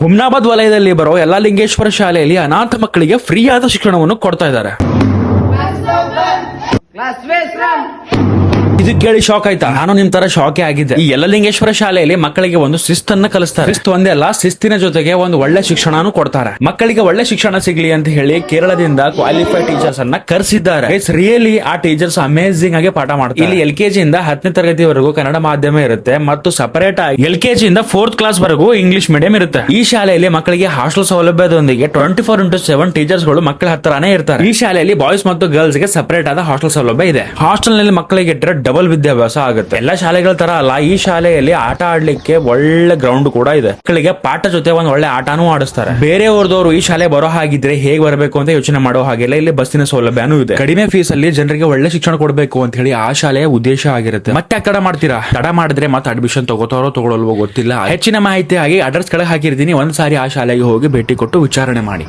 ಹುಮ್ನಾಬಾದ್ ವಲಯದಲ್ಲಿ ಬರೋ ಯಲ್ಲಾಲಿಂಗೇಶ್ವರ ಶಾಲೆಯಲ್ಲಿ ಅನಾಥ ಮಕ್ಕಳಿಗೆ ಫ್ರೀ ಆದ ಶಿಕ್ಷಣವನ್ನು ಕೊಡ್ತಾ ಇದ್ದಾರೆ. ಇದು ಕೇಳಿ ಶಾಕ್ ಆಯ್ತಾ? ನಾನು ನಿಮ್ ತರ ಶಾಕೇ ಆಗಿದ್ದೆ. ಈ ಯಲ್ಲಾಲಿಂಗೇಶ್ವರ ಶಾಲೆಯಲ್ಲಿ ಮಕ್ಕಳಿಗೆ ಒಂದು ಶಿಸ್ತನ್ನ ಕಲಿಸ್ತಾರೆ. ಶಿಸ್ತು ಒಂದೇ ಅಲ್ಲ, ಶಿಸ್ತಿನ ಜೊತೆಗೆ ಒಂದು ಒಳ್ಳೆ ಶಿಕ್ಷಣನೂ ಕೊಡ್ತಾರೆ. ಮಕ್ಕಳಿಗೆ ಒಳ್ಳೆ ಶಿಕ್ಷಣ ಸಿಗ್ಲಿ ಅಂತ ಹೇಳಿ ಕೇರಳದಿಂದ ಕ್ವಾಲಿಫೈಡ್ ಟೀಚರ್ಸ್ ಅನ್ನ ಕರೆಸಿದ್ದಾರೆ. ಇಟ್ಸ್ ರಿಯಲಿ ಆ ಟೀಚರ್ಸ್ ಅಮೇಸಿಂಗ್ ಆಗಿ ಪಾಠ ಮಾಡ್ತಾರೆ. ಇಲ್ಲಿ LKG ಇಂದ 10ನೇ ತರಗತಿವರೆಗೂ ಕನ್ನಡ ಮಾಧ್ಯಮ ಇರುತ್ತೆ ಮತ್ತು ಸಪರೇಟ್ ಆಗಿ LKG ಇಂದ 4th ಕ್ಲಾಸ್ ವರೆಗೂ ಇಂಗ್ಲಿಷ್ ಮೀಡಿಯಂ ಇರುತ್ತೆ. ಈ ಶಾಲೆಯಲ್ಲಿ ಮಕ್ಕಳಿಗೆ ಹಾಸ್ಟೆಲ್ ಸೌಲಭ್ಯದೊಂದಿಗೆ 24x7 ಟೀಚರ್ಸ್ ಗಳು ಮಕ್ಕಳ ಹತ್ರನೇ ಇರ್ತಾರೆ. ಈ ಶಾಲೆಯಲ್ಲಿ ಬಾಯ್ಸ್ ಮತ್ತು ಗರ್ಲ್ಸ್ ಗೆ ಸಪರೇಟ್ ಆದ ಹಾಸ್ಟೆಲ್ ಸೌಲಭ್ಯ ಇದೆ. ಹಾಸ್ಟೆಲ್ ನಲ್ಲಿ ಮಕ್ಕಳಿಗೆ ಡಬಲ್ ವಿದ್ಯಾಭ್ಯಾಸ ಆಗುತ್ತೆ. ಎಲ್ಲ ಶಾಲೆಗಳ ತರ ಅಲ್ಲ, ಈ ಶಾಲೆಯಲ್ಲಿ ಆಟ ಆಡ್ಲಿಕ್ಕೆ ಒಳ್ಳೆ ಗ್ರೌಂಡ್ ಕೂಡ ಇದೆ. ಮಕ್ಕಳಿಗೆ ಪಾಠ ಜೊತೆ ಒಂದು ಒಳ್ಳೆ ಆಟನೂ ಆಡಿಸ್ತಾರೆ. ಬೇರೆ ಊರದವರು ಈ ಶಾಲೆ ಬರೋ ಹಾಗಿದ್ರೆ ಹೇಗೆ ಬರಬೇಕು ಅಂತ ಯೋಚನೆ ಮಾಡೋ ಹಾಗೆಲ್ಲ ಇಲ್ಲಿ ಬಸ್ಸಿನ ಸೌಲಭ್ಯನೂ ಇದೆ. ಕಡಿಮೆ ಫೀಸ್ ಅಲ್ಲಿ ಜನರಿಗೆ ಒಳ್ಳೆ ಶಿಕ್ಷಣ ಕೊಡಬೇಕು ಅಂತ ಹೇಳಿ ಆ ಶಾಲೆಯ ಉದ್ದೇಶ ಆಗಿರುತ್ತೆ. ಮತ್ತೆ ತಡ ಮಾಡ್ತೀರಾ? ತಡ ಮಾಡಿದ್ರೆ ಮತ್ತೆ ಅಡ್ಮಿಷನ್ ತಗೋತಾರೋ ತಗೊಳ್ವೋ ಗೊತ್ತಿಲ್ಲ. ಹೆಚ್ಚಿನ ಮಾಹಿತಿ ಆಗಿ ಅಡ್ರೆಸ್ ಕೆಳಗೆ ಹಾಕಿರ್ತೀನಿ. ಒಂದ್ಸಾರಿ ಆ ಶಾಲೆಗೆ ಹೋಗಿ ಭೇಟಿ ಕೊಟ್ಟು ವಿಚಾರಣೆ ಮಾಡಿ.